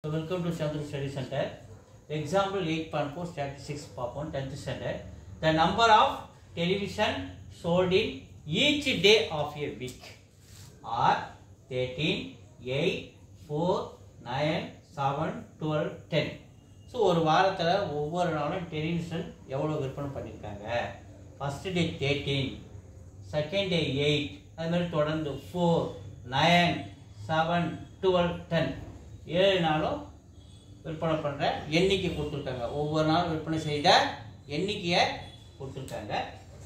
So welcome to Chandru Study Center. Example 8.4 Statistics Part 1 10th standard. The number of television sold in each day of a week are 13, 8, 4, 9, 7, 12, 10. So ஒரு வாரத்துல ஒவ்வொரு நாளும் television எவ்வளவு விற்பனை பண்ணிருக்காங்க. First day 13, second day 8, அது மாதிரி தொடர்ந்து 4, 9, 7, 12, 10. 7 நாளும் விற்பனை பண்ற எண்ணிக்கை கொடுத்துருக்காங்க. ஒவ்வொரு நாளும் விற்பனை செய்த எண்ணிக்கையை கொடுத்துருக்காங்க.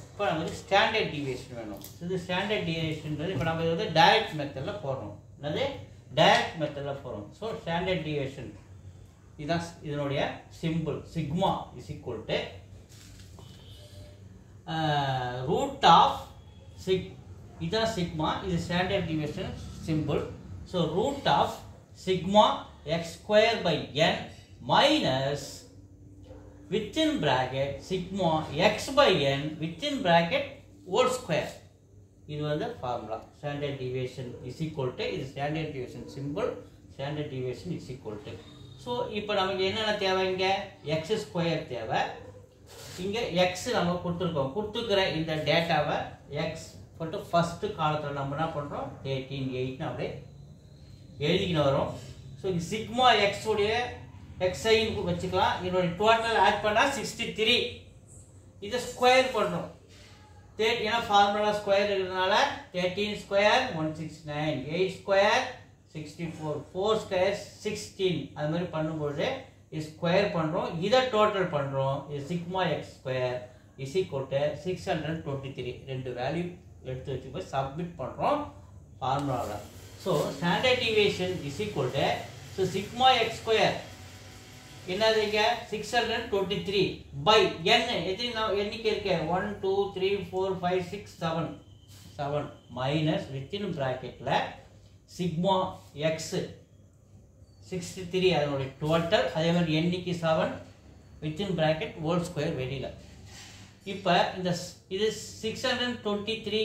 இப்போ நமக்கு ஸ்டாண்டர்ட் டிவியேஷன் வேணும். இது ஸ்டாண்டர்ட் டிவியேஷன்றது இப்போ நம்ம இது டைரக்ட் மெத்தடில் போடுறோம். என்னது டைரக்ட் மெத்தடில் போடுறோம். ஸோ ஸ்டாண்டர்ட் டிவியேஷன் இதுதான் இதனுடைய symbol. Sigma is equal to root of இதுதான் சிக்மா. இது standard deviation symbol. So root of sigma x square by n minus within bracket sigma x by n within bracket whole square. இது வந்து formula. Standard deviation is equal to இது standard deviation symbol. Standard deviation is equal to. So இப்போ நமக்கு என்னென்ன தேவை? இங்க x square தேவை. இங்க x நம்ம கொடுத்துருக்கோம். கொடுத்துக்கிற இந்த டேட்டாவை x போட்டு ஃபர்ஸ்ட் காலத்தில் நம்ம என்ன பண்ணுறோம் 18, 8 அப்படியே எழுதிக்கின்னு வரும். ஸோ இது சிக்மா எக்ஸ் உடைய எக்ஸைன்னு வச்சுக்கலாம். இதனுடைய டோட்டல் ஆட் பண்ணால் 63. இதை ஸ்கொயர் பண்ணுறோம். ஏன்னா ஃபார்முலா ஸ்கொயர் இருக்கிறதுனால 13 ஸ்கொயர் 169, 8 ஸ்கொயர் 64, 4 ஸ்கொயர் 16. அது மாதிரி பண்ணும்போது இது ஸ்கொயர் பண்ணுறோம். இதை டோட்டல் பண்ணுறோம். இது sigma X square is equal to 623. ரெண்டு வேல்யூ எடுத்து வச்சு போய் சப்மிட் பண்ணுறோம் ஃபார்முலாவில். So standard deviation is equal to so sigma x square என்னது இங்க 623 by n எண்ணிக்கை இருக்கு 1 2 3 4 5 6 7 minus within bracketல sigma x 63 அதனுடைய டோட்டல் அதே மாதிரி எண்ணிக்கை 7 within bracket whole square வெளியில. இப்போ இந்த இது 623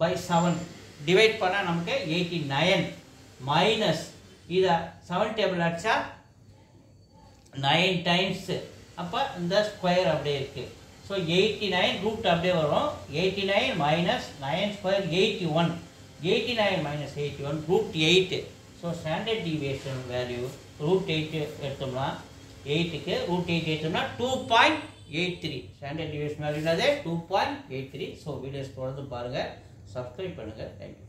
by 7 டிவைட் பண்ணா நமக்கு 89 மைனஸ் இத 7 டேபிள் அடிச்சா 9 டைம்ஸ். அப்ப இந்த ஸ்கொயர் அப்படியே இருக்கு. சோ 89 ரூட் அப்படியே வரும். 89 minus 9 square 81. 89 minus 81 root 8. So standard deviation value root 8 எடுத்தோம்னா 8 க்கு ரூட் 8 எடுத்தோம்னா 2.83. ஸ்டாண்டர்ட் டிவியேஷன் வேல்யூ என்னது 2.83. சோ வீடியோஸ் தொடர்ந்து பாருங்க. சப்ஸ்கிரைப் பண்ணுங்க. தேங்க்யூ.